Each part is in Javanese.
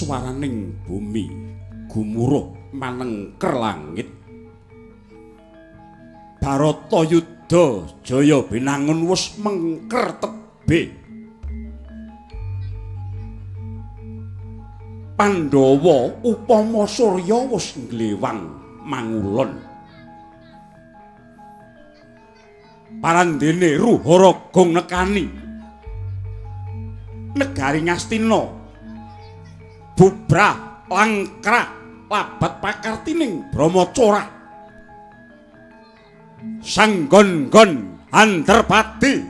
swaraning bumi gumuruh manengker langit. Baratayuda Jaya Binangun wis mengker tebih. Pandhawa upama Surya wis nglewang mangulon. Parandene Ruhara Gong nekani negari Ngastina bubrah langkrak labat pakartining Brahmacora. Sanggon-gon Antarpati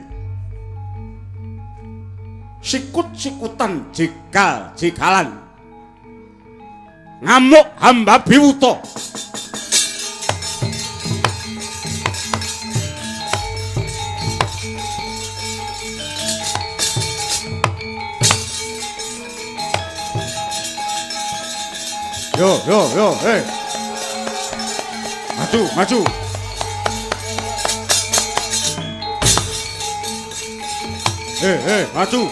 sikut-sikutan jegal-jegalan ngamuk hamba biwuta. Yo, hey. Maju. Maju.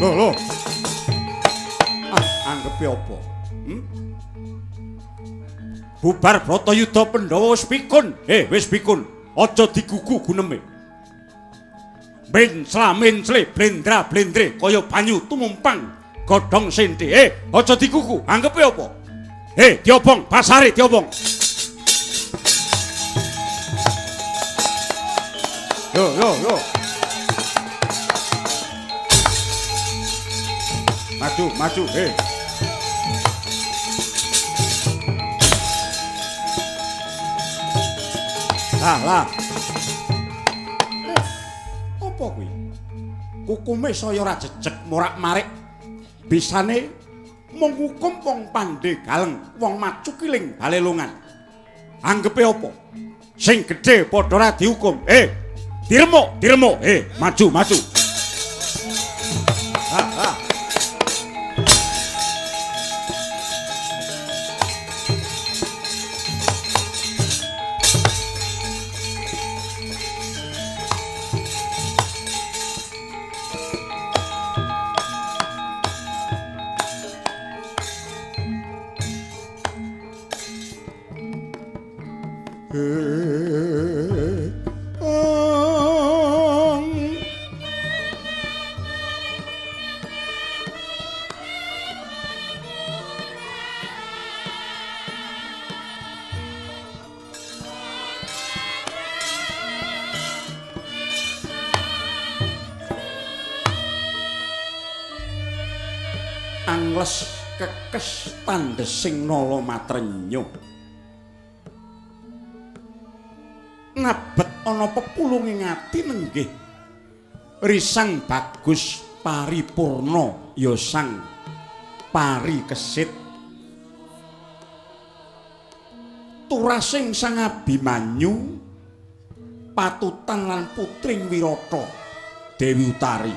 Loh. Anggepe apa? Bubar Bratayuda Pandhawa wis pikun. Wis pikun. Aja digugu guneme. Mencla-mencle, blendra-blendre kaya banyu tumumpang godhong senti. Aja digugu. Anggepe apa? Diobong, pasare diobong. Yo. Maju. Lah. Apa kuwi? Kukume saya ora jejeg morak-marik. Bisane mung hukum wong pandhe galeng, wong macukiling balelungan. Anggepe apa? Sing gedhe padha ora dihukum. Diremuk. Maju. Ha. Angles kekes tandhesing nala matrenya. Ngabet ana pepulunging ati nenggih risang bagus paripurna ya sang pari kesit. Turasing sang Abimanyu patutan lan putring Wirata Dewi Utari.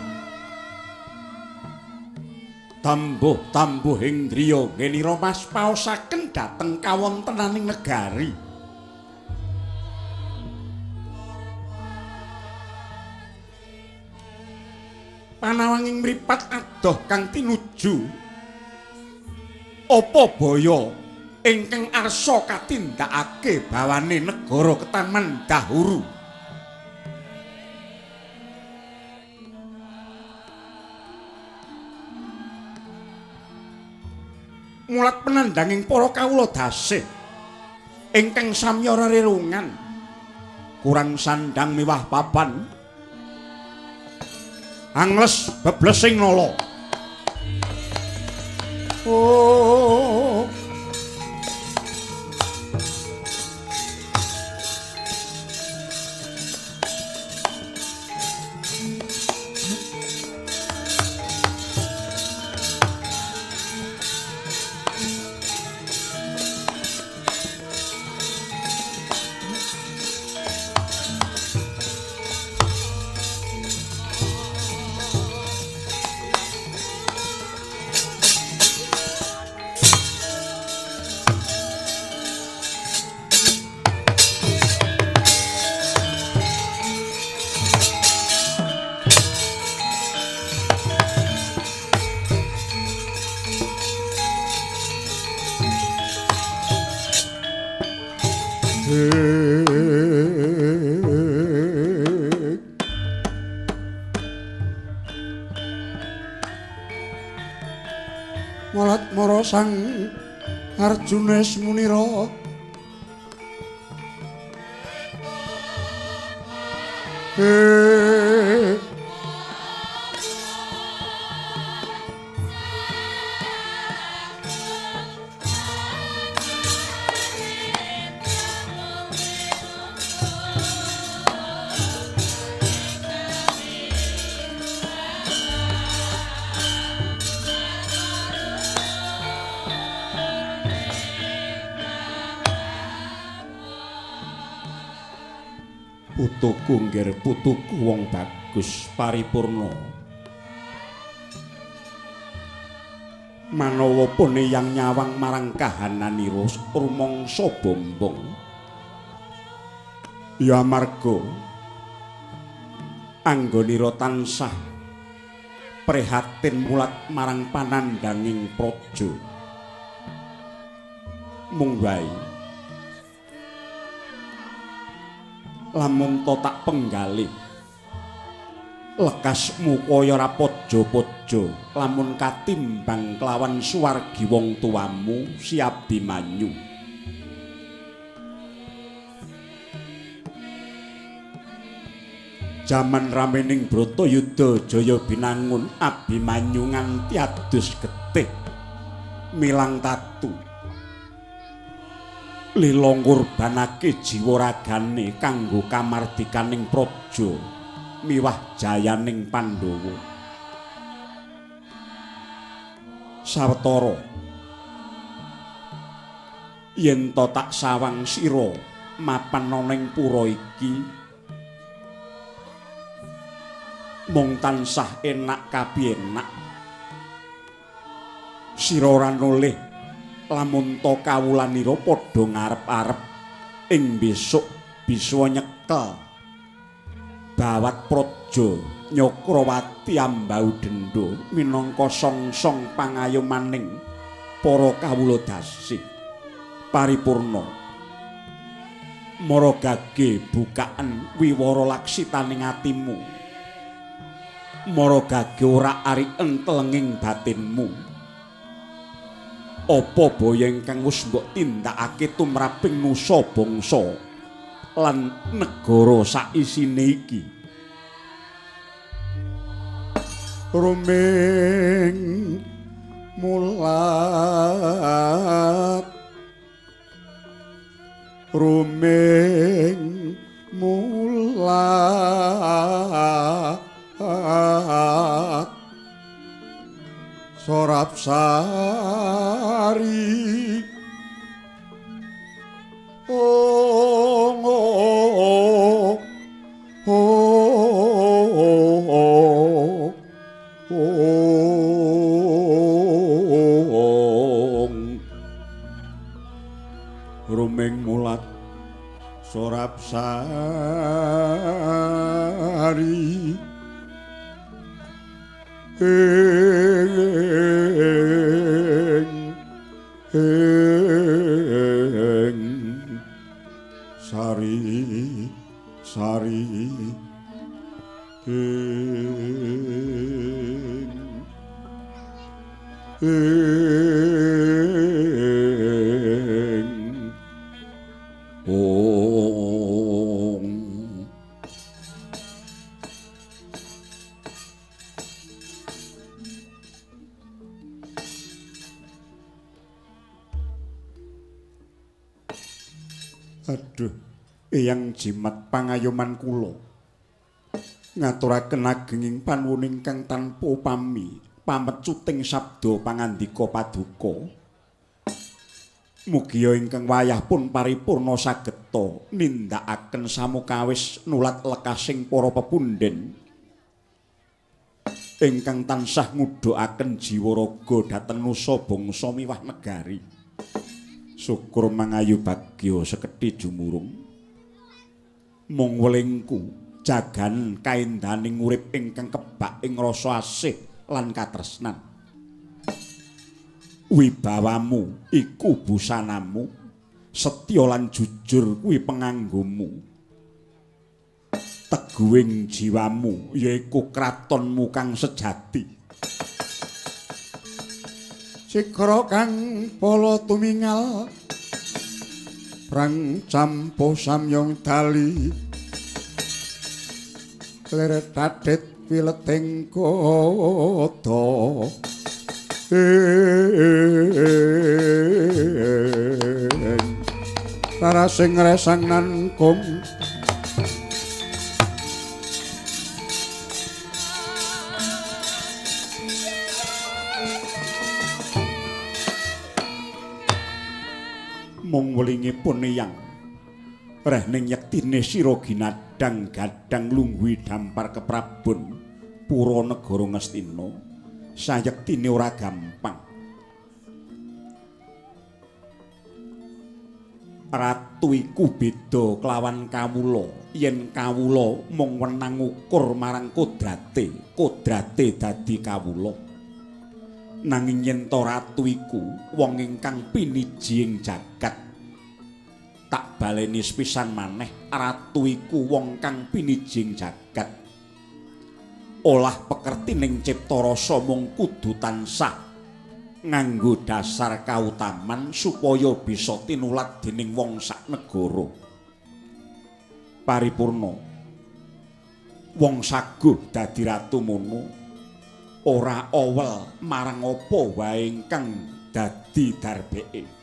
Tambuh Indriya ngenira mas paosaken dhateng kawontenaning negari. Panawanging mripat adoh kang tinuju apa baya ingkang arsa katindakake bawane negara Ketaman Dahuru. Mulat penandanging para kawula dasih ingkang samya rerungan kurang sandang miwah papan angles beblesing nala. Malat mara sang Arjuna Munira putuku nggir putuku wong bagus paripurna manawa pune yang nyawang marang kahananira rumangsa bombong ya amarga anggonira tansah prihatin mulat marang panandhanging praja mung wae lamun to tak penggalih lekasmu kaya ora pojo-pojo lamun katimbang kelawan suwargi wong tuamu si Abimanyu jaman ramening Bratayuda Jaya binangun Abimanyu nganti adus getih milang tatu lila ngurbanake jiwa ragane kanggo kamardikaning praja miwah jayaning Pandhawa sawetara yen to tak sawang sira mapan ning pura iki mung tansah enak kapienak sira ora nolih lamun to kawulanira padha ngarep-arep ing besok bisa nyekel bawat praja Nyakrawati ambau denda minangka songsong pangayomaning para kawula dasih paripurna maragage bukaan wiwara laksitaning atimu maragage ora ariken telenging batinmu apa baya ingkang wis mbok tindakake tumraping nusa bangsa lan negara saisine iki ruming mulat Sorapsari ruming mulat Sorapsari sari Aduh, eyang jimat pangayoman kula. Ngaturaken agenging panuwun ingkang tanpa pami, pamecuting sabda pangandika paduka. Mugi ingkang wayah pun paripurna sageta nindakaken samukawis nulat lekasing para pepundhen ingkang tansah ngudhukaken jiwa raga dhateng nusa bangsa miwah negari. Syukur mangayu bagya sekethi jumurung. Mung welingku jagan kaendaning urip ingkang kebak ing rasa asih lan katresnan. Wibawamu iku busanamu, Setya lan jujur kuwi penganggomu. Teguhing jiwamu yaiku kratonmu kang sejati. Sikra kang pala tumingal prang campo samyong dali leret tadet wileting kodo para sing resang nangkum mung welingipun eyang reh ning yektine sira ginadang gadang lungguhi dampar keprabon pura negara Ngastina sayektine ora gampang. Ratu iku beda kelawan kawula yen kawula mung wenang ukur marang kodrate dadi kawula. Nanging yen to ratu iku wong ingkang piniji ing jagat tak baleni sepisan maneh ratu iku wong kang piniji ing jagat olah pekertining cipta rasa mung kudu tansah nganggo dasar kautaman supaya bisa tinulat dening wong sak negara paripurna wong saguh dadi ratu mono ora owel marang apa wae ingkang dadi darbeke.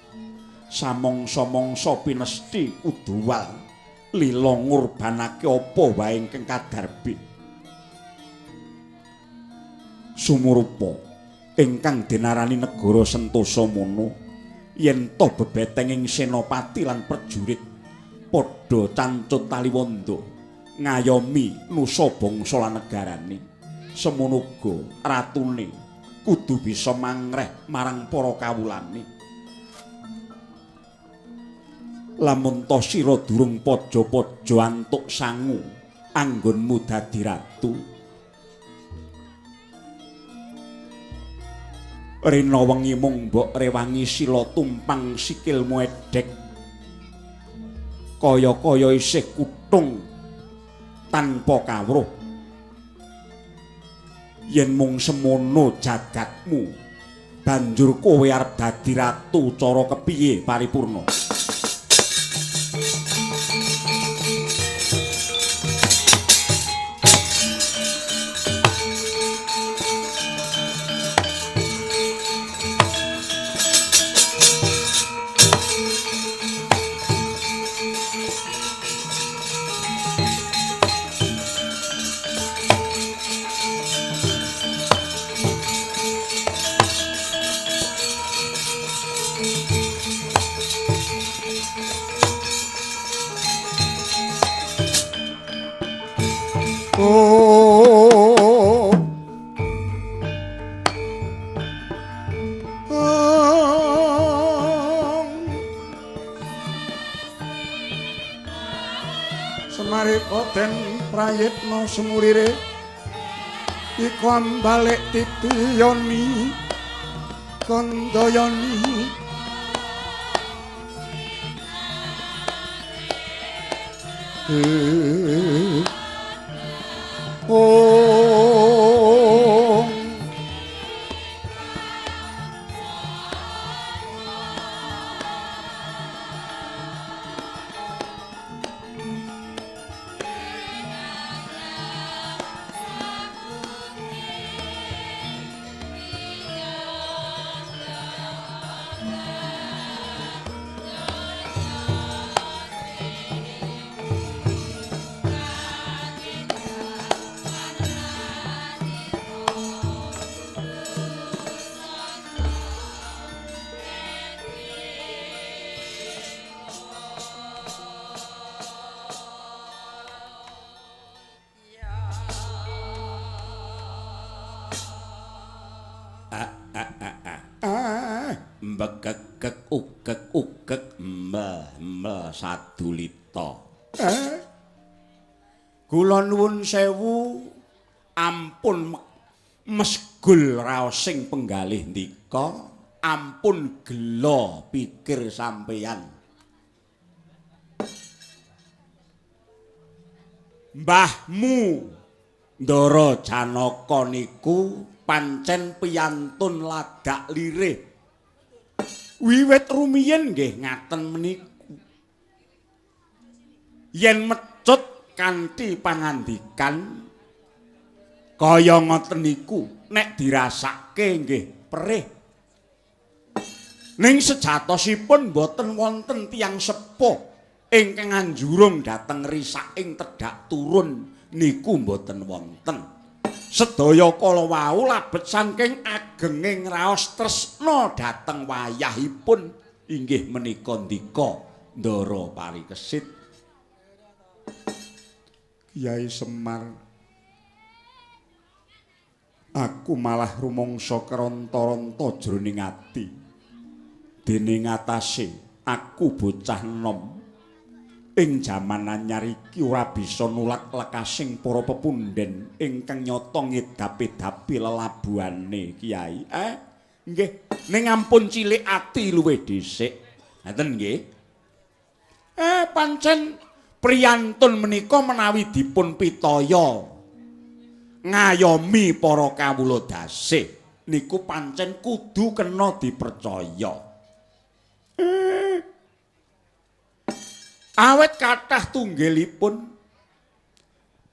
Samangsa-mangsa pinesti kudu wal lila ngurbanake apa wae ingkang kadarbe. Sumurupa ingkang dinarani negara Sentosa mono yen to bebetenging senopati lan prajurit padha cancut taliwondo ngayomi nusa bangsa lan negarane. Semono uga ratune kudu bisa mangreh marang para kawulane. Lamun to sira durung paja-paja antuk sangu anggonmu dadi ratu, rena wengi mung mbok rewangi sila tumpang sikilmu edhek kaya-kaya isih kuthung tanpa kawruh. Yen mung semono jagatmu banjur kowe arep dadi ratu cara kepiye paripurna? Koten prayitna semurire iku ambalik titiyoni kandayani mbegegek ugek mbah sadulita. Kula nuwun sewu ampun mesgul raosing penggalih ndika, ampun gela pikir sampeyan. Mbahmu Ndara Janaka niku pancen piyantun lagak lirih. Wiwit rumiyin nggih ngaten meniku. Yen mecut kanthi pangandikan kaya ngoten niku nek dirasake nggih perih. Ning sejatosipun boten wonten tiyang sepuh ingkang anjurung dhateng risaking tedhak turun niku boten wonten. Sedaya kala wau labet saking agenging raos tresna dhateng wayahipun inggih menika ndika Ndara Parikesit. Kyai Semar, aku malah rumangsa keronta-ronta jroning ati. Dene ngatasé aku bocah enom ing jaman anyar iki ora bisa nulak lekasing para pepunden ingkang nyata ngedapi-dapi lelabuhane Kyai. Nggih, ning ampun cilik ati luwih dhisik. Ngaten nggih. Pancen priyantun menika menawi dipun pitaya ngayomi para kawula dasih niku pancen kudu kena dipercaya. Awet kathah tunggelipun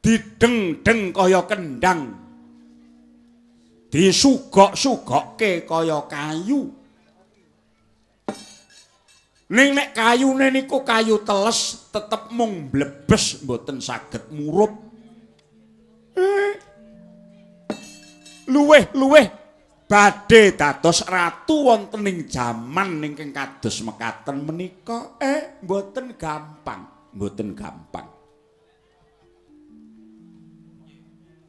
dideng-deng kaya kendang, disugok-sugokke kaya kayu. Ning nek kayune niku kayu teles tetep mung blebes mboten saged murup. Luweh-luweh badhe dados ratu wonten ing jaman ingkang kados mekaten menika mboten gampang, mboten gampang.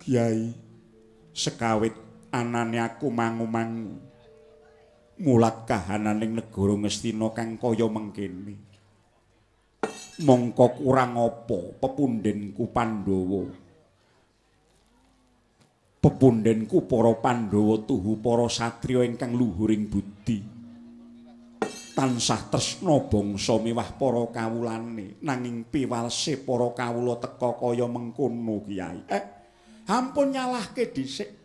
Kyai, sekawit anane aku mangu-mangu mulat kahananing negara Ngastina kang kaya mengkene. Mongko kurang apa pepundenku Pandhawa? Pepundenku para Pandhawa tuhu para satriya ingkang luhuring budi. Tansah tresna bangsa miwah para kawulane nanging piwalse para kawula teka kaya mengkono Kyai. Ampun nyalahke dhisik.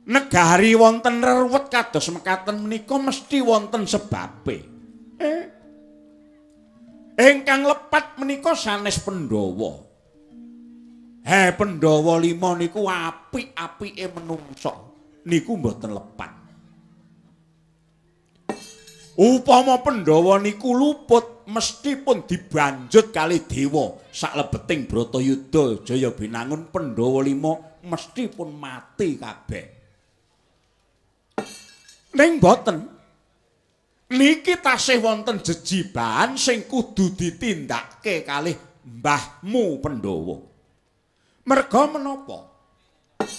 Negari wonten reruwet kados mekaten menika mesti wonten sebabe. Ingkang lepat menika sanes Pandhawa. Pandhawa 5 niku apik-apike menungsa niku mboten lepat. Upama Pandhawa niku luput mesti pun dibanjut kalih dewa saklebeting Bratayuda Jaya Binangun. Pandhawa 5 mesti pun mati kabeh. Ning boten niki tasih wonten jejibahan sing kudu ditindakke kalih mbahmu Pandhawa. Merga menapa?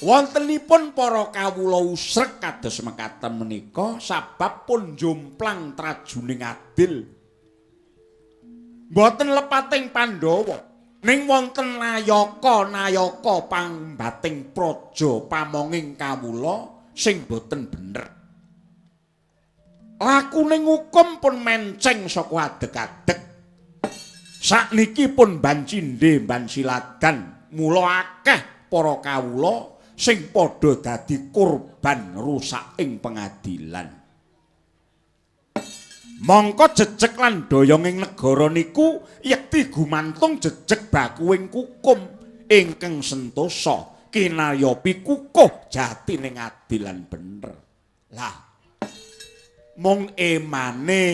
Wontenipun para kawula usrek kados mekaten menika sabab pun jomplang trajuning adil. Mboten lepating Pandhawa, ning wonten nayaka pangbating praja pamonging kawula sing boten bener. Lakuning hukum pun menceng saka adeg-adeg. Sakniki pun ban cindhe ban siladan, mula akeh para kawula sing padha dadi korban rusak ing pengadilan. Mongko jejeg lan doyong ing negara niku yekti gumantung jejeg bakuing hukum ingkang sentosa kinayopi kukuh jati ning adilan bener. Lah mung emane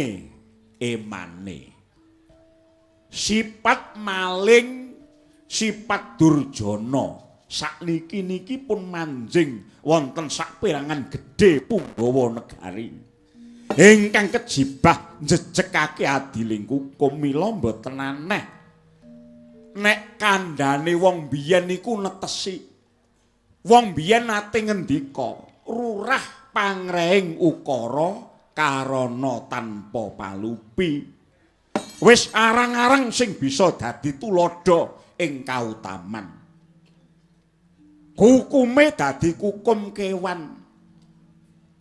sifat maling, sifat durjana sakniki niki pun manjing wonten saperangan gedhe punggawa negari ingkang kejibah njejegake adiling hukum. Mila mboten aneh nek kandhane wong biyen niku netesi. Wong biyen nate ngendika, "Rurah pangrehing ukara karana tanpa palupi." Wis arang-arang sing bisa dadi tuladha ing kautaman. Hukume dadi kukum kewan.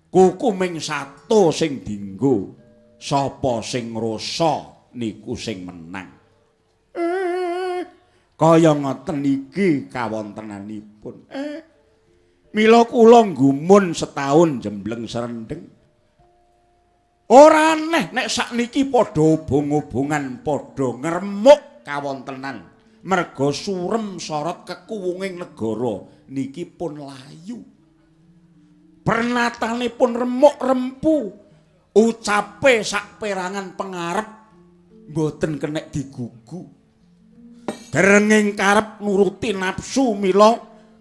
Kukuming sato sing dienggo, sapa sing ngrasa niku sing menang. Kaya ngoten iki kawontenanipun. Mila kula nggumun setahun jembleng serendeng. Ora aneh nek sakniki padha obong-obongan padha ngremuk kawontenan. Merga surem sorot kekuwunging negara niki pun layu. Pernatanipun remuk rempu. Ucape sakperangan pangarep mboten kenek digugu. Derenging karep nuruti nafsu mila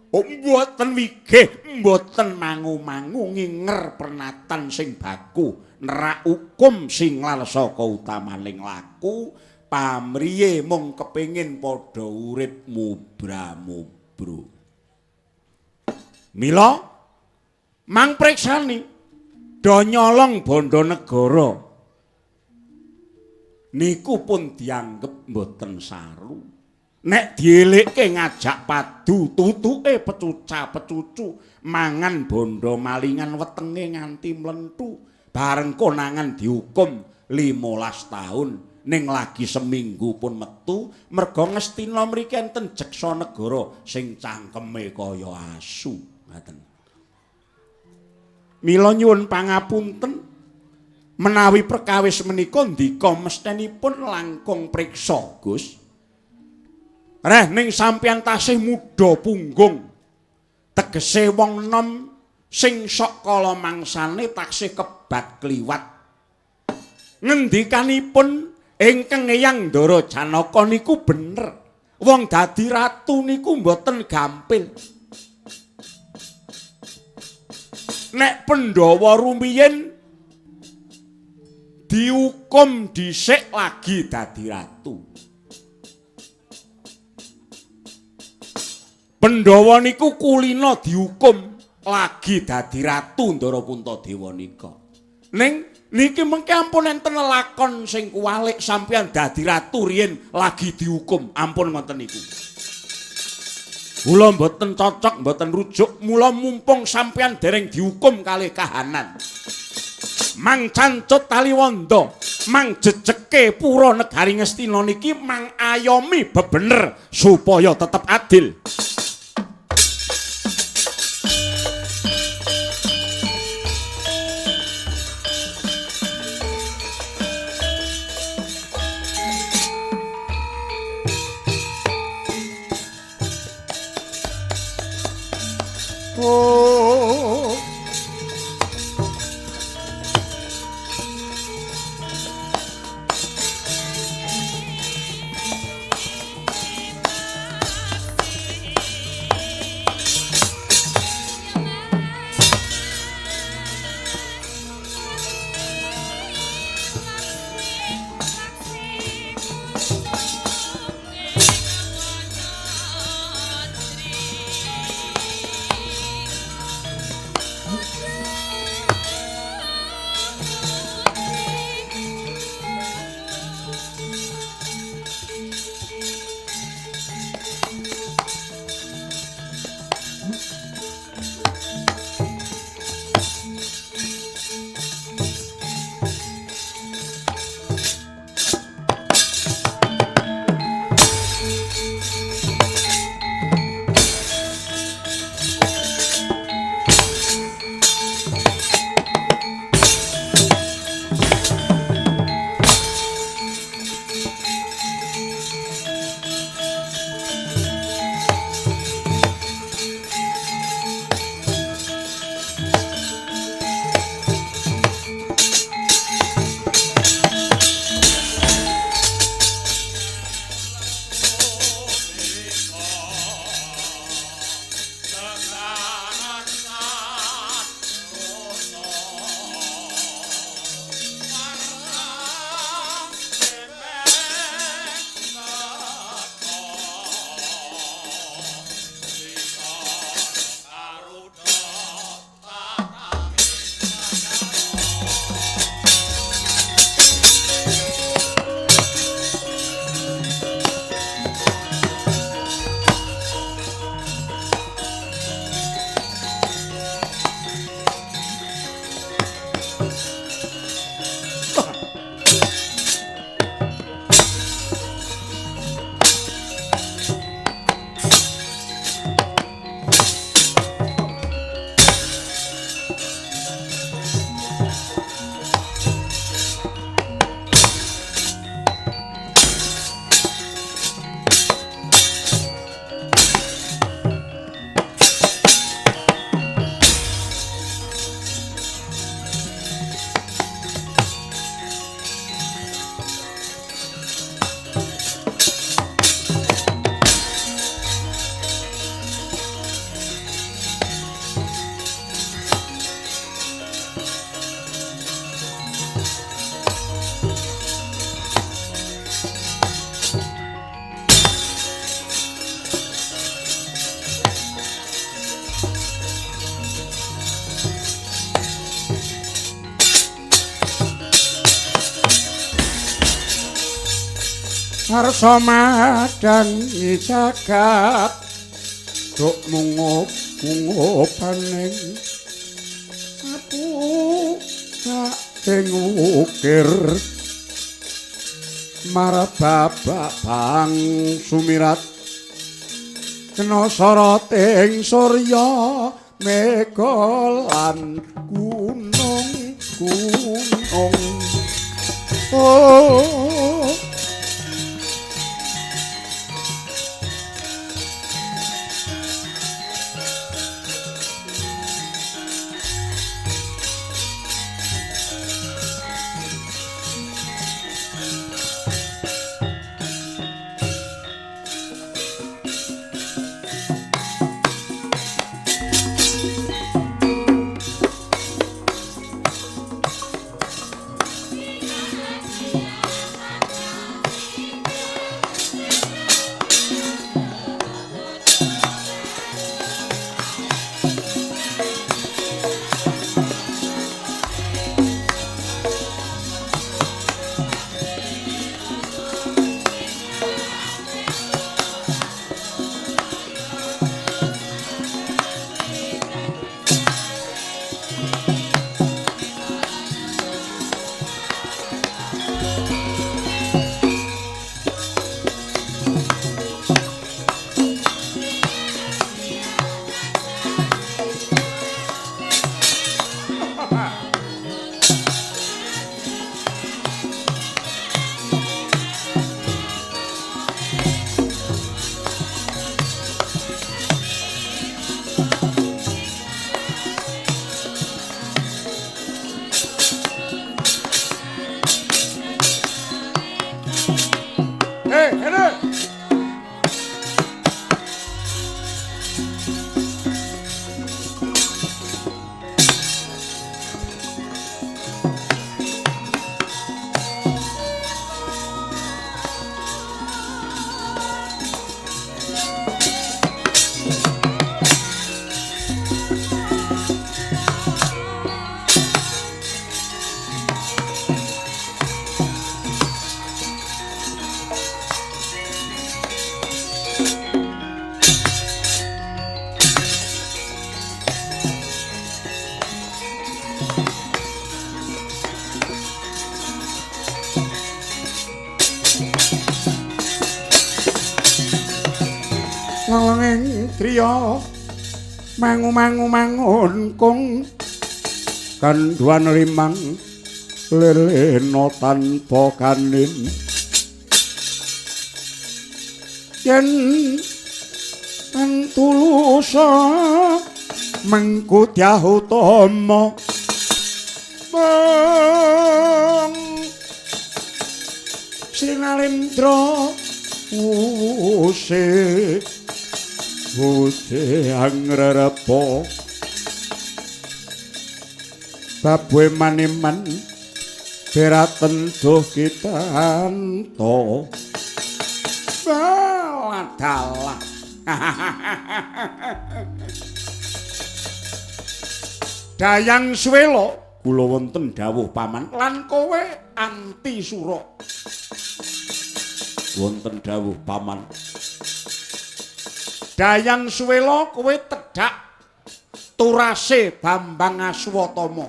mboten wigih, mboten mangu-mangu nginger pernatan sing baku, nerak hukum sing lalsa kautamaning laku, pamriye mung kepengin padha urip mubra-mubro. Mila mangpreksani do nyolong bondo negara niku pun dianggep mboten saru. Nek dielikke ngajak padu tutuke pecuca-pecucu mangan bondo malingan wetenge nganti mlentu bareng konangan dihukum 15 tahun ning lagi seminggu pun metu merga ngestina mriki enten jeksa negara sing cangkeme kaya asu ngaten. Mila nyuwun pangapunten menawi perkawis menika ndika mestenipun langkung priksa Gus. Reh ning sampeyan tasih muda punggung. Tegese wong enom sing sok kala mangsane taksih kebat kliwat. Ngendikanipun ingkang Eyang Ndara Janaka niku bener. Wong dadi ratu niku mboten gampil. Nek Pandhawa rumiyin dihukum dhisik lagi dadi ratu. Pandhawa niku kulina dihukum lagi dadi ratu Ndara Puntadewa nika. Ning niki mengke ampun enten lakon sing kuwalik sampeyan dadi ratu riyin lagi dihukum. Ampun ngoten niku. Kula mboten cocok, mboten rujuk, mula mumpung sampeyan dereng dihukum kalih kahanan. Mang cancut Taliwondo, mang jejeke pura negari Ngastina niki mang ayomi bebener supaya tetep adil. Oh. arsa madangi jagat duk mungup-mungupaning aku tak ukir marababa bang sumirat kena soroting surya mega lan gunung oh langeng triya mangu-mangun kung kanduan limang lelena tanpa kanin yen antulusa mengkutyahu tomo bang sinalindra usik Bute angrerepo babwe maniman beraten duh kitanto adalah Dayang Swela kula wonten dawuh paman lan kowe anti sura wonten dawuh paman Dayang Swela kowe tedhak turase Bambang Aswatama.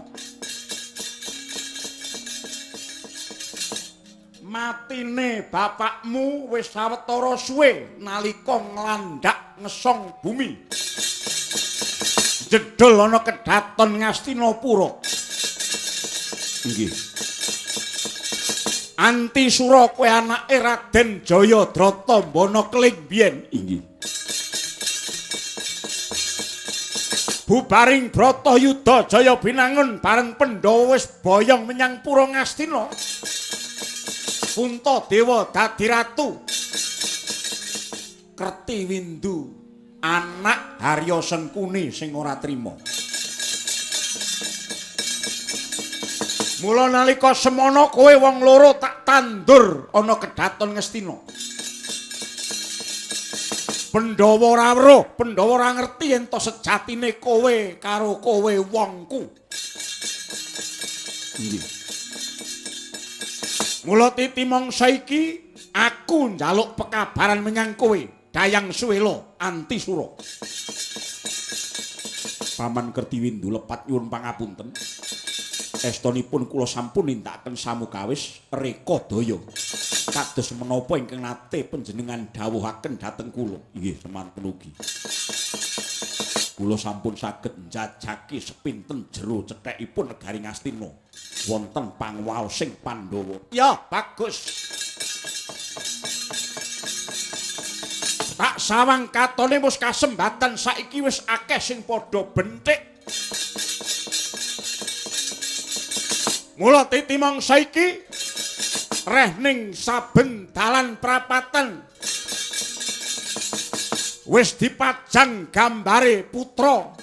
Matine bapakmu wis sawetara suwe nalika nglandhak ngesong bumi. Jedhol ana kedhaton Ngastinapura. Nggih. Anti Sura kowe anake Raden Jayadrata Mbana Keling biyen. Inggih. Bubaring Bratayuda Jaya binangun bareng Pandhawa wis boyong menyang Pura Ngastina. Puntadewa dadi ratu. Kertiwindu anak Harya Sengkuni sing ora trima. Mula nalika semana kowe wong loro tak tandur ana kedhaton Ngastina. Pandhawa ora weruh, Pandhawa ora ngerti ento sejatine kowe karo kowe wongku. Nggih. Mula titi mangsa iki Aku njaluk pekabaran menyang kowe, Dayang Suwela Antisura. Paman Kertiwindu lepat nyuwun pangapunten. Estunipun kula sampun nindakaken samukawis reka daya. Kados menapa ingkang nate panjenengan dawuhaken dhateng kula. Inggih semanten ugi. Kula sampun saged njajaki sepinten jero cethekipun negari Ngastina wonten pangwaosing Pandhawa. Ya, bagus. Tak sawang katone wis kasembatan saiki wis akeh sing padha bentik. Mula titimong saiki reh ning saben dalan prapatan wis dipajang gambare putra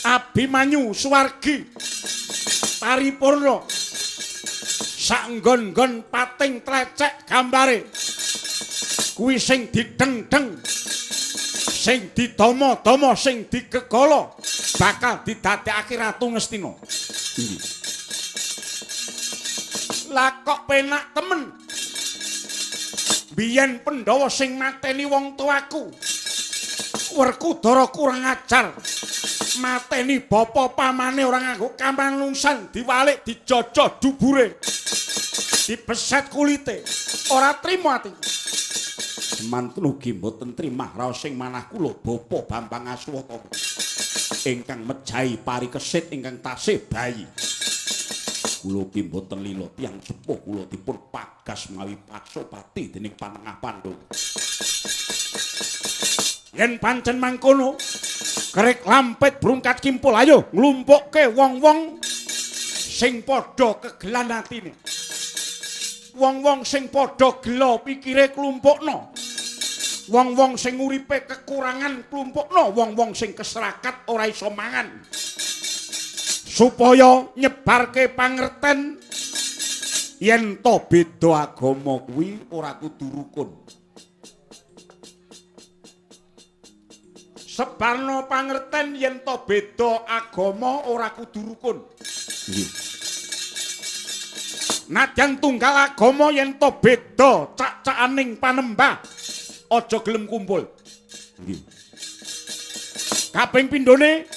Abimanyu Suwargi paripurna sak nggon-nggon pating tlecek gambare kuwi sing dideng-deng sing didomo-domo sing digegala bakal didadekake Ratu Ngastina. Lah kok penak temen biyen Pandhawa sing mateni wong tuaku Werkudara kurang ajar mateni bapa pamane ora nganggo kamanungsan diwalik dijojok dubure dibeset kulite ora trima ati. Semanten ugi mboten trimah raos sing manah kula Bapa Bambang Aswatama ingkang mejahi parikesit ingkang tasih bayi. Kula ugi mboten lila tiyang sepuh kula dipun pagas mawi paksopati dening Panengah Pandhawa. Yen pancen mangkono kerek lampit brungkat kimpul ayo nglumpukke wong-wong sing padha kegelan atine. Wong-wong sing padha gelo pikire klumpukna. Wong-wong sing uripe kekurangan klumpukna, wong-wong sing keserakat ora iso mangan. Supaya nyebarke pangerten yen to beda agama kuwi ora kudu rukun. Sebarno pangerten yen to beda agama ora kudu rukun. Nadyan tunggal agama yen to beda cak-cakaning panembah aja gelem kumpul. Nggih. Kaping pindhone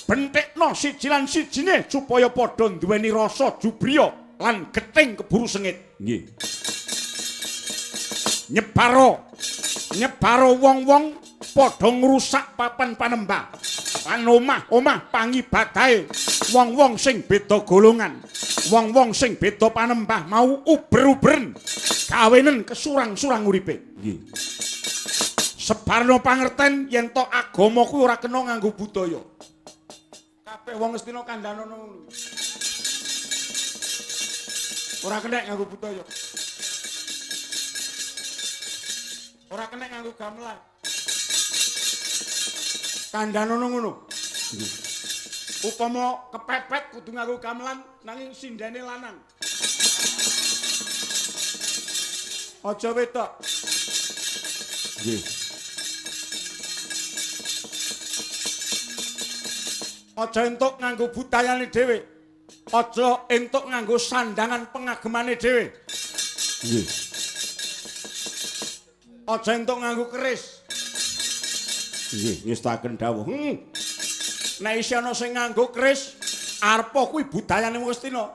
bentekno siji lan sijine supaya padha nduweni rasa jubriya lan gething keburu sengit. Nggih. Nyebaro wong-wong padha ngrusak papan panembah lan omah-omah pangibadahe wong-wong sing beda golongan, wong-wong sing beda panembah mau uber-uberen kawenen kesurang-surang uripe. Nggih. Sebarno pangerten yen to agama kuwi ora kena nganggo budaya. Kabeh wong Ngastina kandhanono ngono. Ora kena nganggo budaya. Ora kena nganggo gamelan. Kandhanono ngono. Upama kepepet kudu nganggo gamelan nanging sindene lanang. Aja wedok. Nggih. Aja entuk nganggo budayane dhewe. Aja entuk nganggo sandangan pengagemane dhewe. Nggih. Aja entuk nganggo keris. Nggih, ngestaken dawuh. Nek isih ana sing nganggo keris, arepa kuwi budayane Ngastina.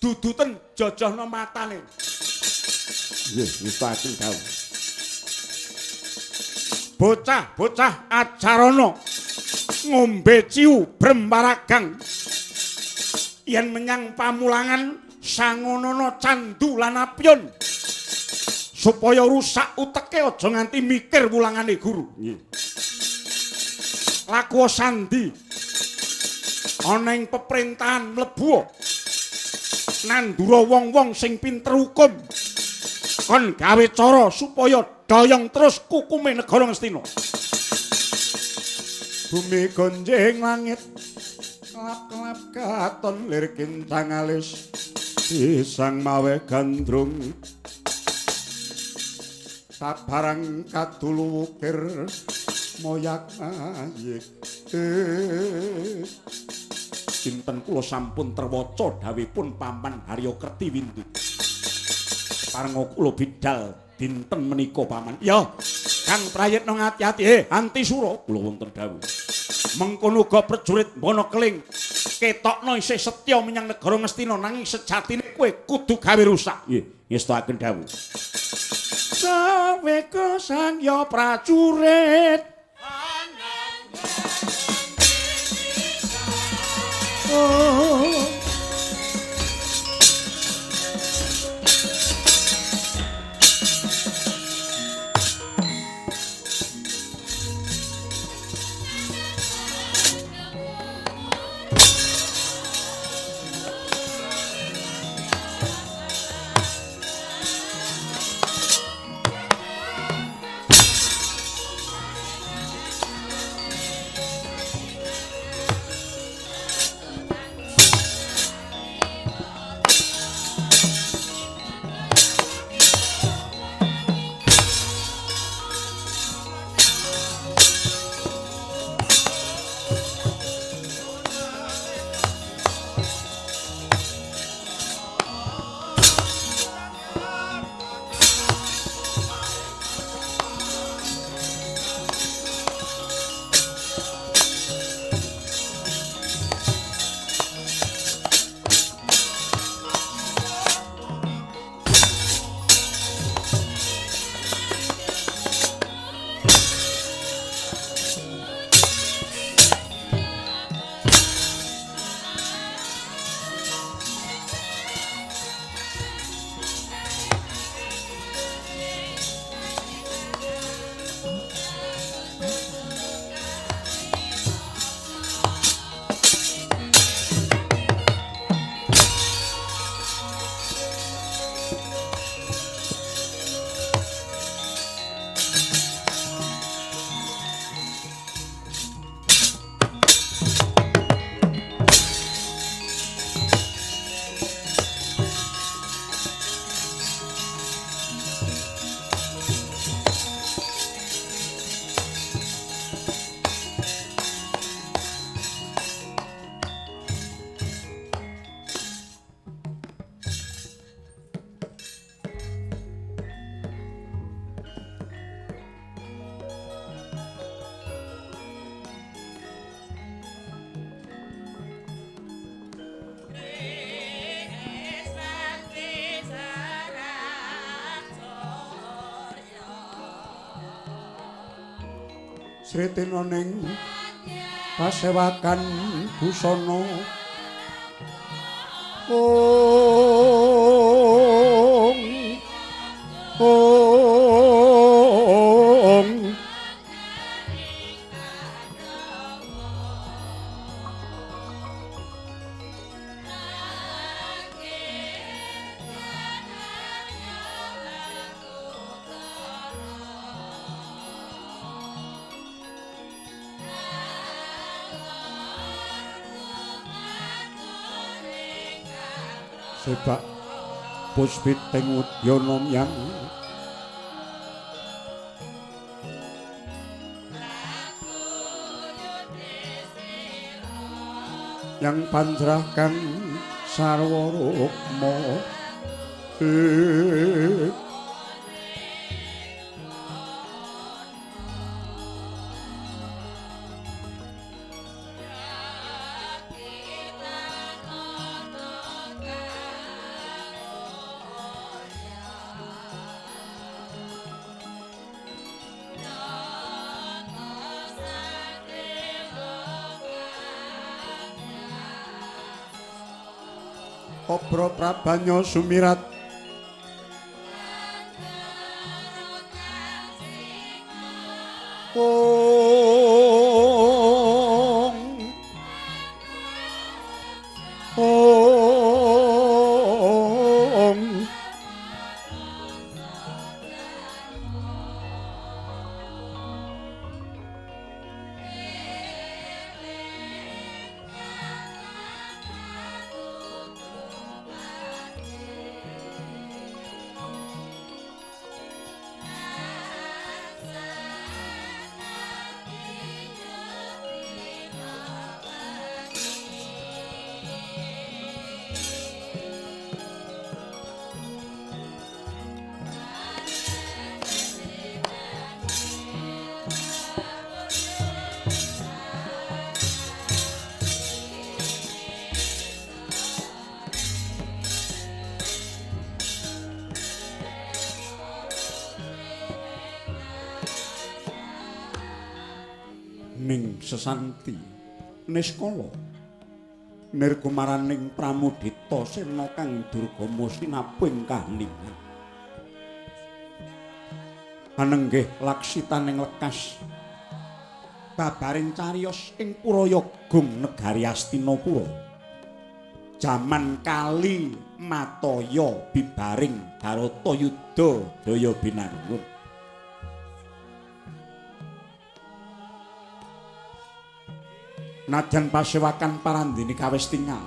Duduten jojohno matane. Nggih, ngestaken dawuh. Bocah-bocah ajarana ngombe ciu brembaragang yen menyang pamulangan sangonono candu lan apyon supaya rusak uteke aja nganti mikir wulangane guru. Nggih. Laku sandi ana ing peperintahan mlebu nandura wong-wong sing pinter hukum kon gawe cara supaya doyong terus kukume negara Ngastina. Bumi gonjeng langit kelap-kelap katon lir kintang alis pisang mawe gandrung sabarang kadulu wukir moyak ayik. Sinten kula sampun terwaca dawuhipun Paman Harya Kertiwindu. parenga kula bidal dinten menika paman. Ya, Kang Prayitna ngati-ati, anti sura kula wonten dawuh. Mengkono uga prajurit Wonokeling ketokno isih setya menyang negara Ngastina nanging sejatine kowe kudu gawe rusak. Nggih, ngestakaken dawuh. Saweka sangya prajurit oh. Sritina ning pasewakan busana sebak puspiting udyana yang panjrakan sarwa rukma Obro Prabanya sumirat ning sesanti niskala nirgumaraning pramudita sena kang durgama sinapuing kahaningan anenggih laksitaning lekas babaring cariyos ing Purayagung negari Astinapura jaman kali Mataya bibaring Baratayuda daya binangun najan pasewakan parandini kawis tingal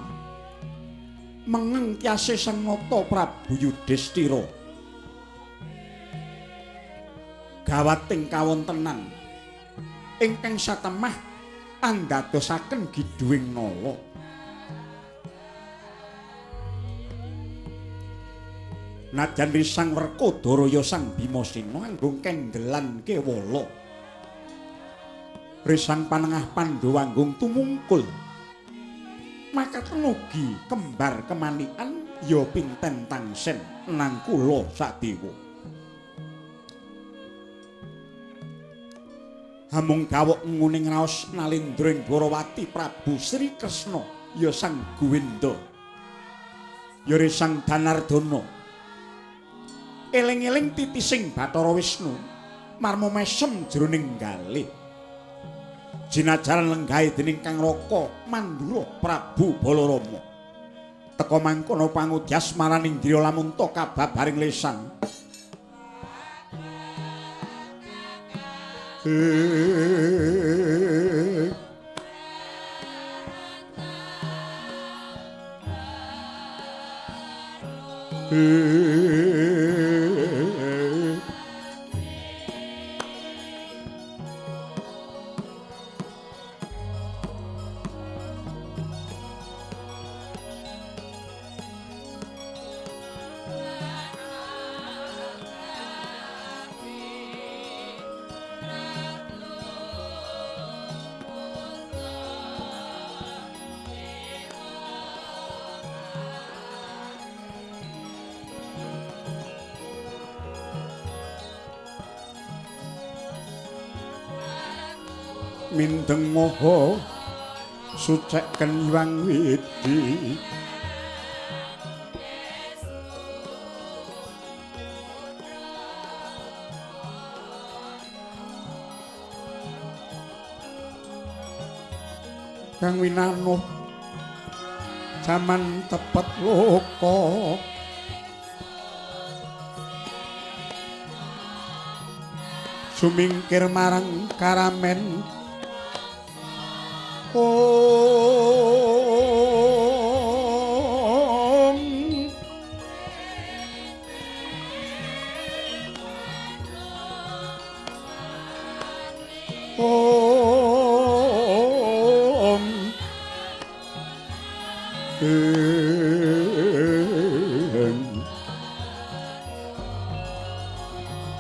mengeng kyase sang nata Prabu Yudhistira gawating kawontenan ingkang satemah andadosaken giduing nala najan risang Werkodara sang Bimasena anggung kendelan kewala risang panengah Pandhawa anggung tumungkul makaten ugi kembar kemanikan ya pinten tangsen nang kula sadewa hamung gawok nguning raos nalindring Dwarawati Prabu Sri Kresna ya sang Gowinda ya risang Danardana eling-eling titising Bathara Wisnu marma mesem jroning galih jinajaran lenggahe dening Kang Raka Mandura Prabu Balarama teka mangkono pangudyas maraning Indra Lamunta kababaring lesan mindeng moho suceken Hyang Widi kang winanuh jaman tepet loka sumingkir marang karamen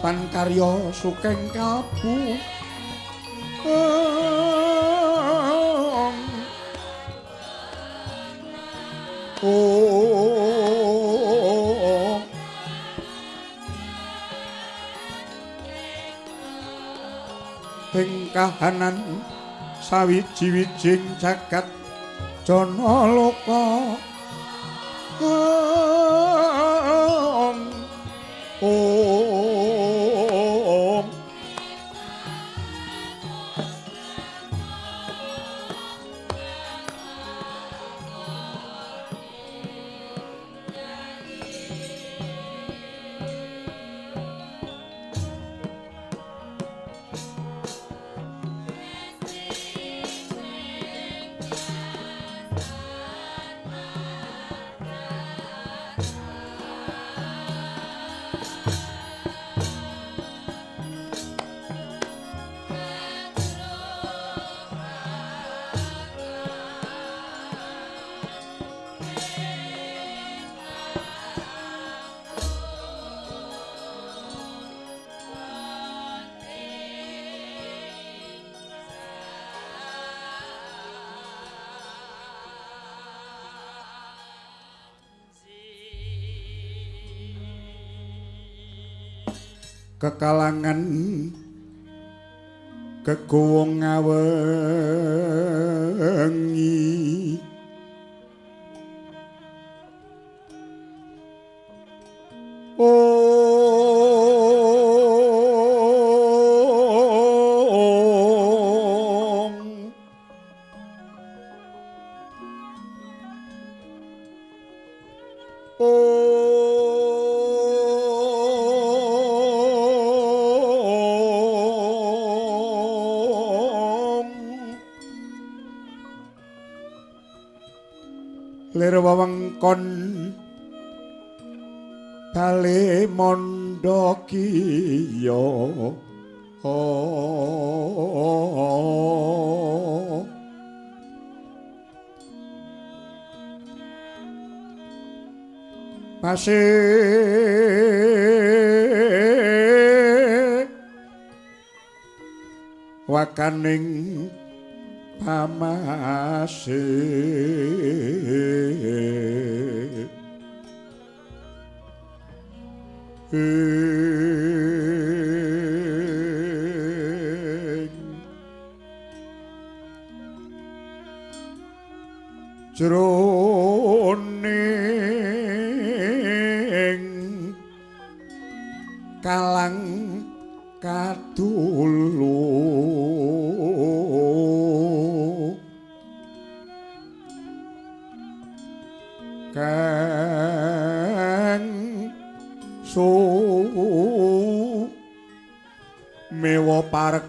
pankarya sukeng kalbu ing kahanan sawiji-wijing jagat jana loka kekalangan kegowo ngawengi lir wewengkon bale mondho kiya wakaning pamase jroning kalang kadulu kang mewa parek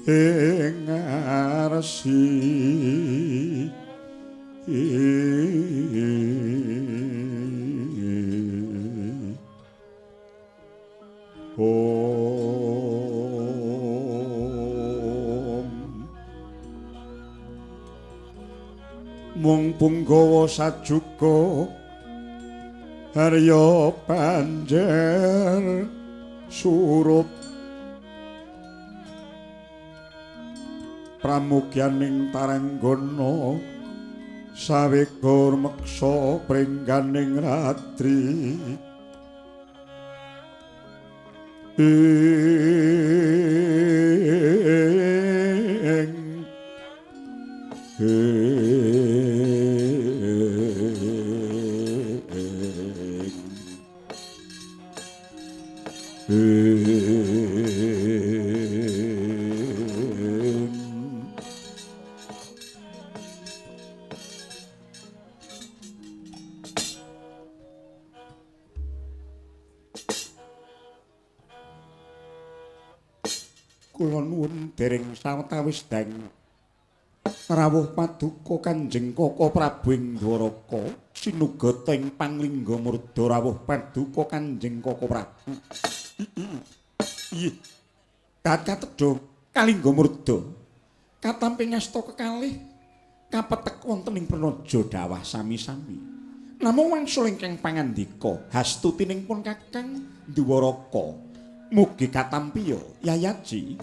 ing ngarsi mung punggawa sajuga harya panjer surup pramugyaning taranggana sawegor meksa pringganing ratri kula nuwun dereng sawetawis dang rawuh paduka Kanjeng Koko Prabu ing Dwaraka sinugata ing Panglingga Murda rawuh paduka Kanjeng Koko Prabu. Iye. Katedha Kalingga Murda katampi ngasta kekalih kapetek wonten ing Pranaja dawah sami-sami. Namung wangsul ingkang pangandika hastutining pun Kakang Dwaraka mugi katampi Yayaji.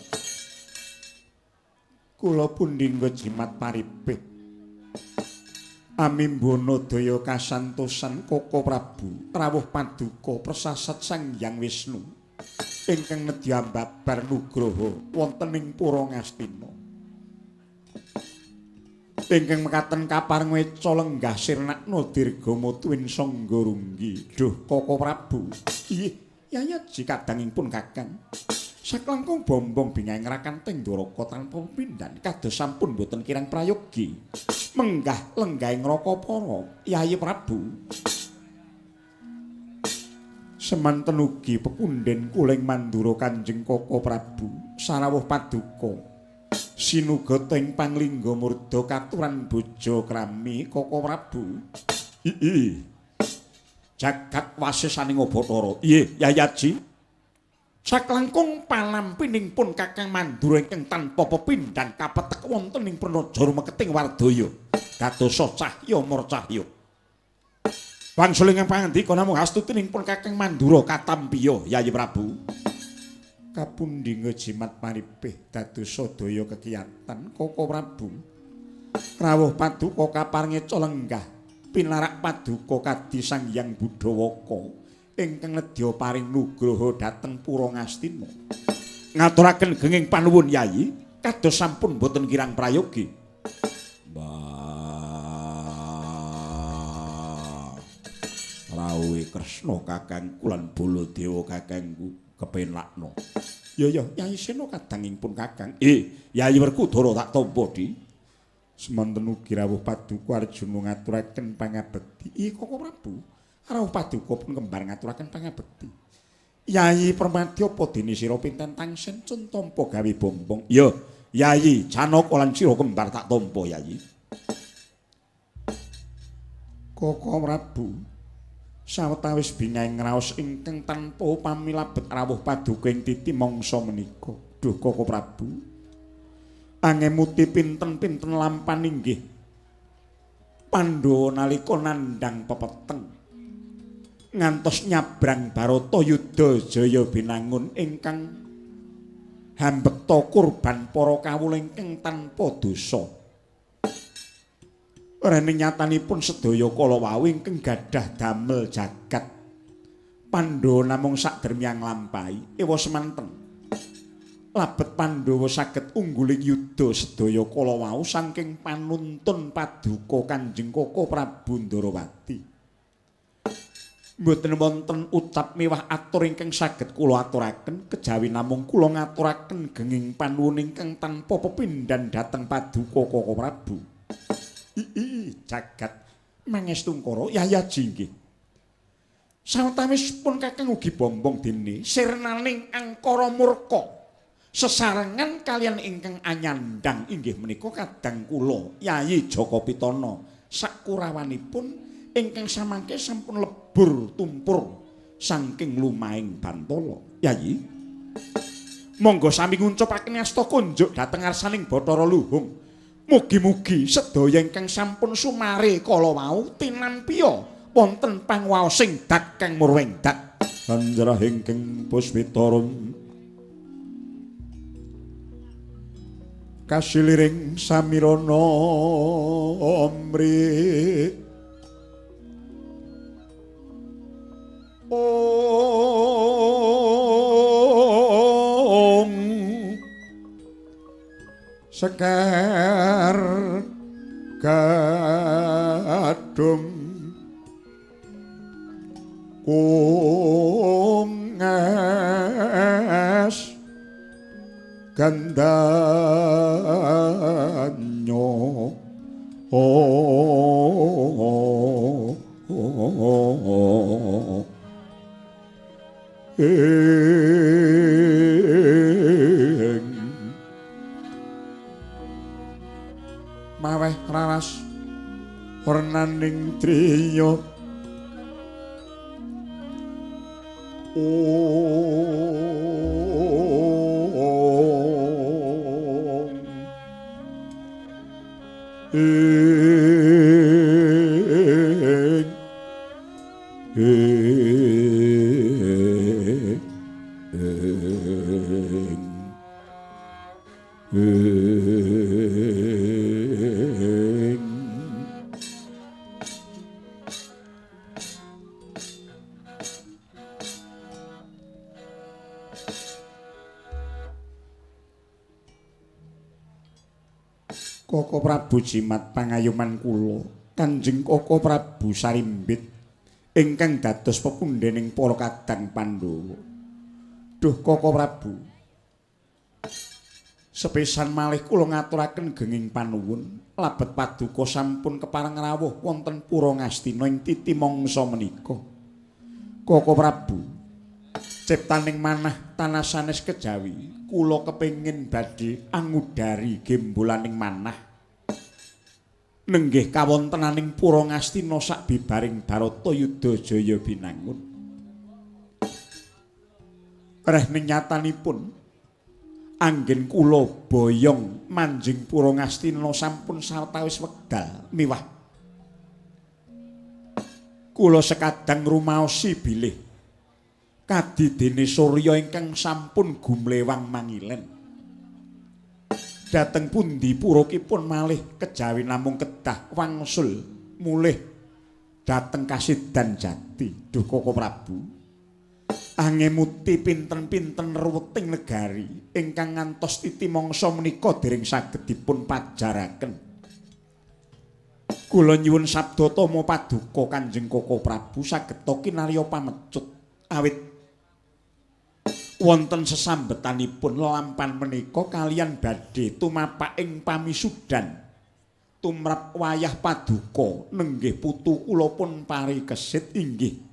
Kula pundhingga jimat paribeh amimbana daya kasantosan Koko Prabu rawuh paduka prasasat Sang Hyang Wisnu ingkang nedya babar nugraha wonten ing Pura Ngastina ingkang mekaten kaparing weca lenggah sirnakna dirga mutuwin sangga runggi duh Koko Prabu. Iye Yayaji kadangipun Kakang saklangkung bombong bingahing Rakanteng Dwaraka tanpa pindhan kados sampun boten kirang prayogi menggah lenggahing Rakapara Yayi Prabu. Semanten ugi pepundhen kuling Mandura Kanjeng Koko Prabu sarawuh paduka sinugata ing Panglingga Murda katuran bojo krami Koko Prabu. Jagat wasisaning Bathara. Iye Yayaji saklangkung palampining pun Kakang Mandura ingkang tanpa pepindhan kapetek wonten ing Pranaja Rumeketing Wardaya dadosa cahya marcahya. Wangsul ingkang pangandika namung hastutining pun Kakang Mandura katampiya Yayi Prabu. Kapundhinga jimat paribeh dadosa daya kekiyatan Koko Prabu. Rawuh paduka kaparingeca lenggah pinarak paduka kadi Sang Hyang Budawaka ingkang nedya paring nugraha dhateng Pura Ngastina. Ngaturaken genging panuwun Yayi, kados sampun boten kirang prayogi. Rawuhe Kresna kakangku lan Baladewa kakangku kepenakna. Ya Yayi Sena kadangipun kakang. Yayi Werkudara tak tampa di. Semanten ugi rawuh Paduka Arjuna ngaturaken pangabekti. Koko Prabu. Rawuh Paduka pun kembar ngaturaken pangabekti. Yayi Permati apa dene sira pinten tangsen cun tampa gawe bombong. Ya, Yayi Janaka lan sira kembar tak tampa Yayi. Koko Prabu. Sawetawis bingahing ngraos ingkang tanpa pamilabet rawuh Paduka ing titi mangsa menika. Duh Koko Prabu. Angemuti pinten-pinten lampan inggih. Pandhawa nalika nandhang pepeteng ngantos nyabrang Barata Yudha Jaya binangun ingkang hambekta kurban para kawula ingkang tanpa dosa. Rene nyatanipun sedaya kala wau ingkang gadah damel jagat. Pandhawa namung sakdermiyang lampahi ewa semanten. Labet Pandhawa saged ungguling yuda sedaya kala wau saking panuntun Paduka Kanjeng Koko Prabu Ndarawati. Mboten wonten ucap miwah atur ingkang saged kula aturaken kejawi namung kula ngaturaken genging panuwun ingkang tanpa pepindhan dhateng Paduka Koko Prabu. Jagat mangestungkara yayaji nggih. Sawetawisipun kakang ugi bombong dene sirnaning angkara murka. Sesarengan kalian ingkang anyandang inggih menika kadang kula Yayi Jaka Pitana sakurawanipun ingkang samangke sampun lebur tumpur saking lumahing Bantala. Yayi, monggo sami nguncupaken asta kunjuk dhateng ngarsaning Bathara Luhung. Mugi-mugi sedaya ingkang sampun sumare kala wau tinampiya wonten pangwaosing dak kang murweng dak. Anjarah ingkang Puspitarum kasiliring samirana amri Om Sekar Gadung Kungas Gandanyo maweh raras wernaning triya Koko Prabu Jimat pangayuman kula Kanjeng Koko Prabu Sarimbit ingkang dados pepundhening para kadang Pandhawa. Duh Koko Prabu, sepisan malih kula ngaturaken genging panuwun labet Paduka sampun kepareng rawuh wonten Pura Ngastina ing titi mangsa menika. Koko Prabu, ciptaning manah tanah sanes kejawi kula kepengin badhe angudari gembolaning manah nenggih kawontenaning Pura Ngastina sabibaring Barata Yudha Jaya binangun. Rehning nyatanipun anggen kula boyong manjing Pura Ngastina sampun sawetawis wekdal miwah kula sekadang rumaosi bilih kadidene Surya ingkang sampun gumlewang mangilen. Dateng pundi purakipun malih kejawi namung kedah wangsul mulih dateng Kasidan Jati. Duh Koko Prabu, Angemuti pinten-pinten ruweting negari ingkang ngantos titi mangsa menika dereng saged dipun pajaraken. Kula nyuwun sabda tama paduka Kanjeng Koko Prabu saged kinarya pamecut awit wonten sesambetanipun lampahan menika kalian badhe tumapak ing pamisudan tumrap wayah paduka nenggih putu kula pun parikesit inggih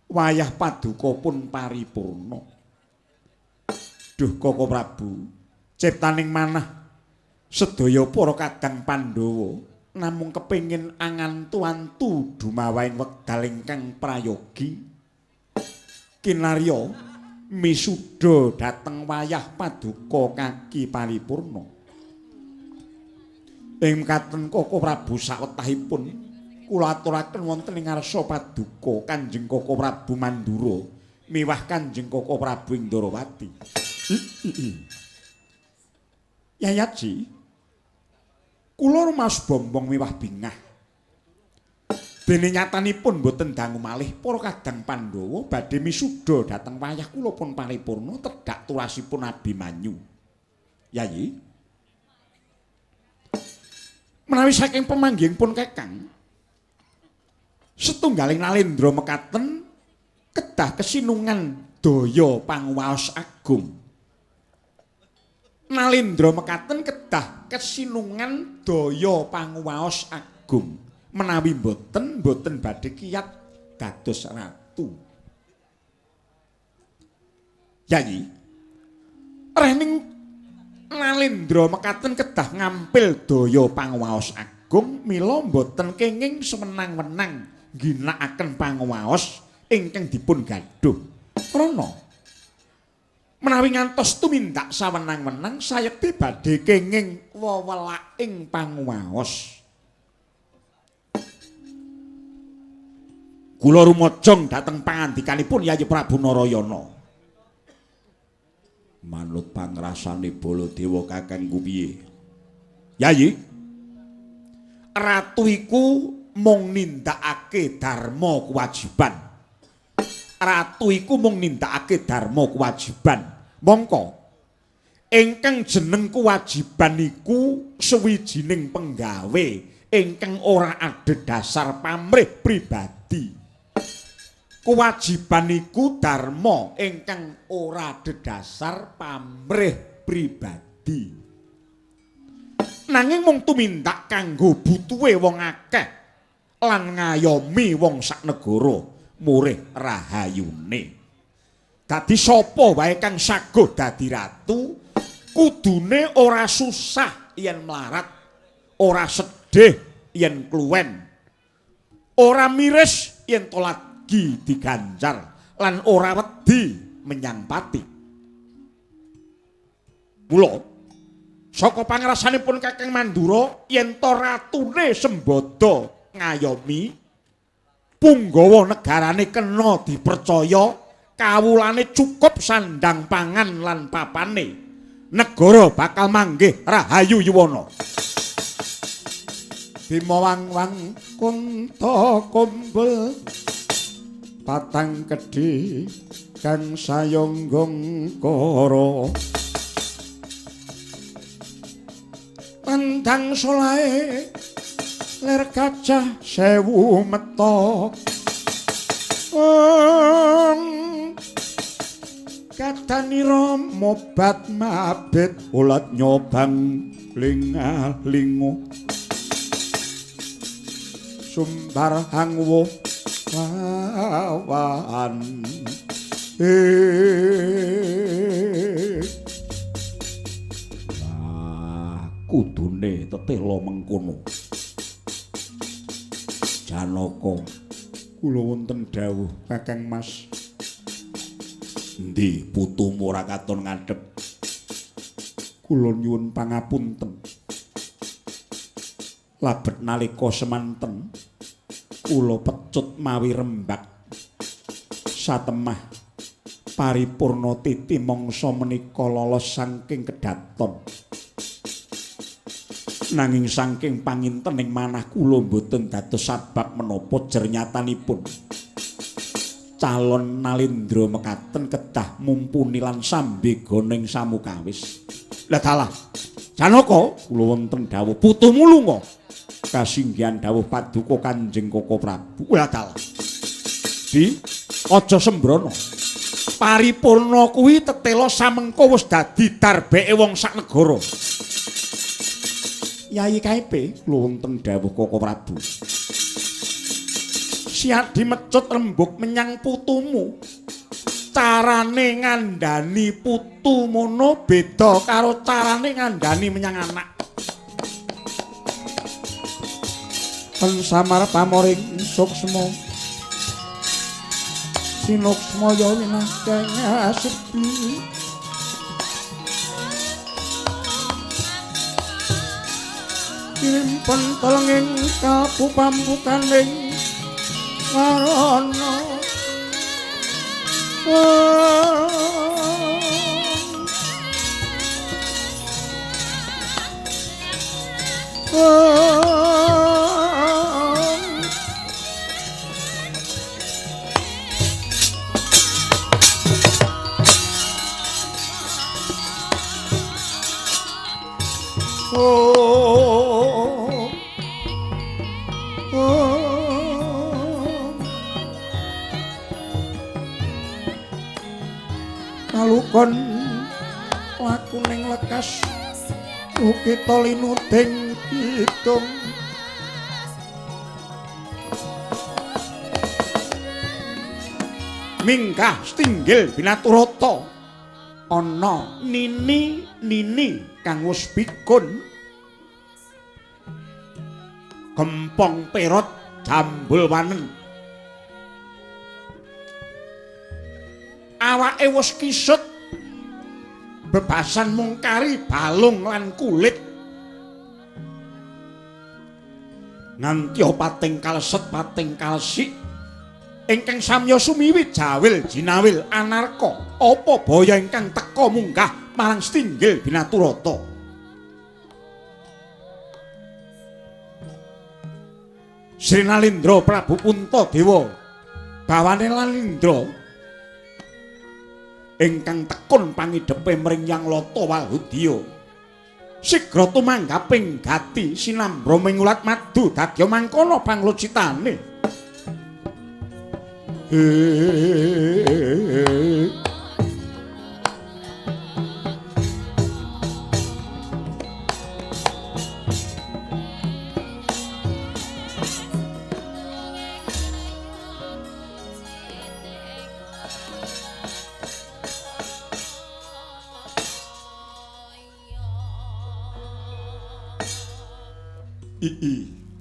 wayah paduka pun paripurna. Duh Koko Prabu, ciptaning manah sedaya para kadang Pandhawa namung kepingin angantu-antu dumawaing wekdal ingkang prayogi kinarya misuda dhateng wayah paduka kaki paripurna. Ing mekaten Koko Prabu sawetahipun kula aturaken wonten ing ngarsa paduka Kanjeng Koko Prabu Mandura miwah Kanjeng Koko Prabu Indrawati. Yayaji, kula rumaos bombong miwah bingah. Dene nyatanipun boten dangu malih para kadang Pandhawa badhe misuda dhateng wayah kula pun paripurna tedhak turasipun Abimanyu. Yayi, menawi saking pamanggihipun Kakang setunggaling nalendra mekaten kedah kesinungan daya panguwaos agung. Nalendra mekaten kedah kesinungan daya panguwaos agung. Menawi boten badhe kiyat dados ratu. Yayi, rehning nalendra mekaten kedah ngampil daya panguwaos agung mila boten kenging semenang-menang ginakaken panguwaos ingkang dipun gadhuh. Krana menawi ngantos tumindak sawenang-wenang sayekti badhe kenging wewelaking panguwaos. Kula rumajang dhateng pangandikanipun Yayi Prabu Narayana. Manut pangrasane Baladewa kakangku piye? Yayi, ratu iku mung nindakake dharma kewajiban. Ratu iku mung nindakake dharma kewajiban. Mongko ingkang jeneng kewajiban iku suwijining penggawe ingkang ora adhedhasar pamrih pribadi. Kewajiban iku dharma ingkang ora adhedhasar pamrih pribadi. Nanging mung tumindak kanggo butuhe wong akeh lan ngayomi wong sak negara murih rahayune. Dadi sapa wae kang saguh dadi ratu kudune ora susah yen mlarat, ora sedih yen kluwen, ora miris yen tolat diganjar lan ora wedi menyang pati. Mula saka pangrasanipun Kakang Mandura yen to ratune sembada ngayomi punggawa negarane kena dipercaya kawulane cukup sandang pangan lan papane negara bakal manggih rahayu yuwana. Bima wang-wang kunta kumpul patang kedhi kang sayonggong kara pandang solae ler gajah sewu metok kadanira mobat mabit ulat nyobang linga-lingu sumbar hangwo lawan kudune tetela mengkono. Janaka kula wonten dawuh Kakang Mas. Endi putumu ora katon ngadhep? Kula nyuwun pangapunten. Labet nalika semanten kula pecut mawi rembak satemah paripurna titi mangsa menika lolos saking kedaton. Nanging saking pangintening manah kula boten dados sabab menapa jernyatanipun. calon Nalindra mekaten kedah mumpuni lan sambegana ing samukawis. Lah dalah Janaka kula wonten dawuh putumu lunga kasinggihan dawuh paduka Kanjeng Koko Prabu. Lah dalah Di aja sembrono. Paripurna kuwi tetela samengko wis dadi darbeke wong sak negara. Yayi Kaipe kula wonten dawuh Koko Prabu. Siadi mecut rembug menyang putumu. Carane ngandani putu mono beda karo carane ngandani menyang anak. Pensamar pamoring suksma. Sinuksmaya winakeng asepi. Kirim pentolenging kapupampukaning warana. Kalukon lakuning lekas ukita linuding kidung minggah stinggil binaturata ana nini kang wis pikun gempong perot jambul wanen awake wis kisut bebasan mungkari balung lan kulit nganti pating kaleset pating kalsik ingkang samya sumiwi jawil jinawil anarka apa baya ingkang teka munggah marang stinggil binaturata Sri Nalindra Prabu Puntadewa bawane Nalindra ingkang tekun pangidepe mring Yang Lata Walhudya sigra tumanggaping gati sinambra mingulat madu dadya mangkono panglucitane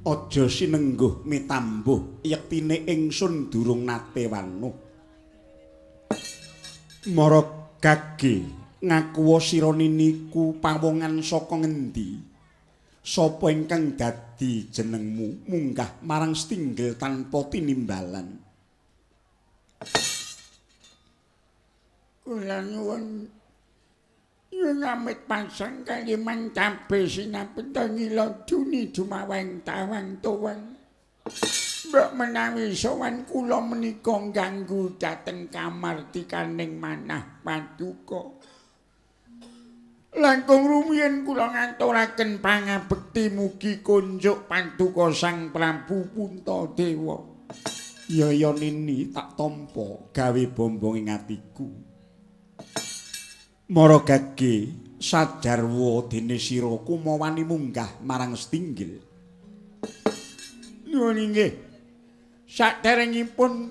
aja sinengguh mitambuh yektine ingsun durung nate wanuh mara gage ngakuwa sira niku pawongan saka ngendi sapa ingkang dadi jenengmu munggah marang stinggil tanpa tinimbalan kula nyuwun yen amit pasang kaliman cabe sinapenta ngiloduni dumawang tawang tuwang mbok menawi sowan kula menika ganggu dhateng kamartikaning manah paduka langkung rumiyin kula ngaturaken pangabekti mugi kunjuk paduka Sang Prabu Puntadewa ya nini tak tampa gawe bombong ing atiku Mara gage sajarwa dene sira kumawani munggah marang stinggil. Nuwun inggih. Saderengipun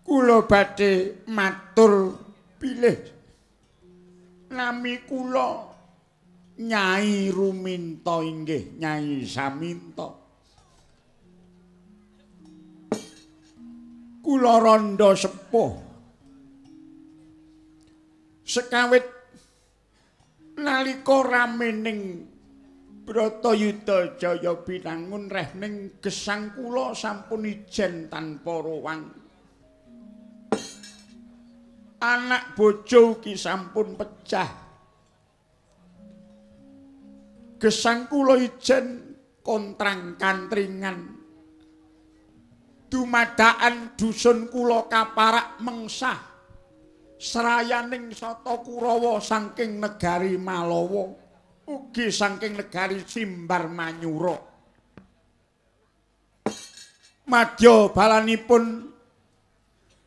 kula badhe matur pilih nami kula Nyai Ruminta inggih, Nyai Saminta. Kula randha sepuh sekawit nalika ramening Bratayuda Jaya binangun reh ning gesang kula sampun ijen tanpa rowang. Anak bojo ki sampun pecah. Gesang kula ijen kontrang kantringan. dumadakan dusun kula kaparak mengsah serayaning Sata Kurawa saking negari Malawa ugi saking negari Simbar Manyura. Madya balanipun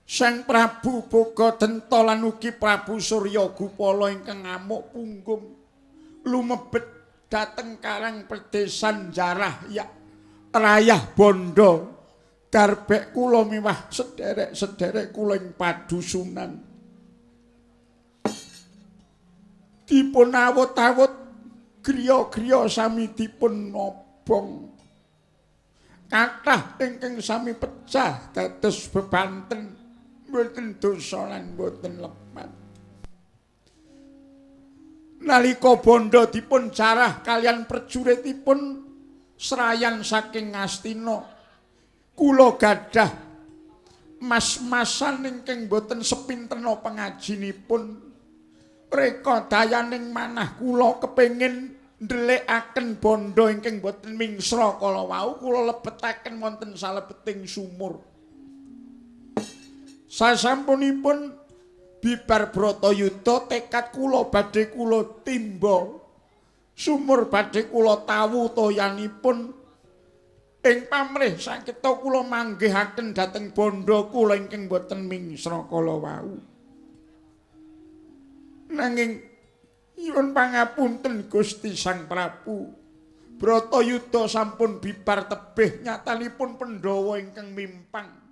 Sang Prabu Bogadenta lan ugi Prabu Surya Gupala ingkang ngamuk punggung lumebet dhateng Karang Pedesan Jarah ya Rayah Bondo garbek kula miwah sederek-sederek kula ing padusunan dipun awut-awut griya-griya sami dipun nobong kathah ingkang sami pecah dados bebanten mboten dosa lan mboten lepat. Nalika Bondo dipun jarah kalian prajuritipun serayan saking Ngastina, kula gadah mas-masan ingkang boten sepintena pengajinipun. Reka dayaning manah kula kepengin ndelekaken Bondo ingkang boten mingsra kala wau kula lebetaken wonten salebeting sumur. Sasampunipun bibar Bratayuda tekad kula badhe kula timba sumur badhe kula tawu toyanipun ing pamrih saketa kula manggihaken dhateng Bondo kula ingkang boten mingsra kala wau. Nanging nyuwun pangapunten Gusti Sang Prabu. Bratayuda sampun bibar tebih nyatanipun Pandhawa ingkang mimpang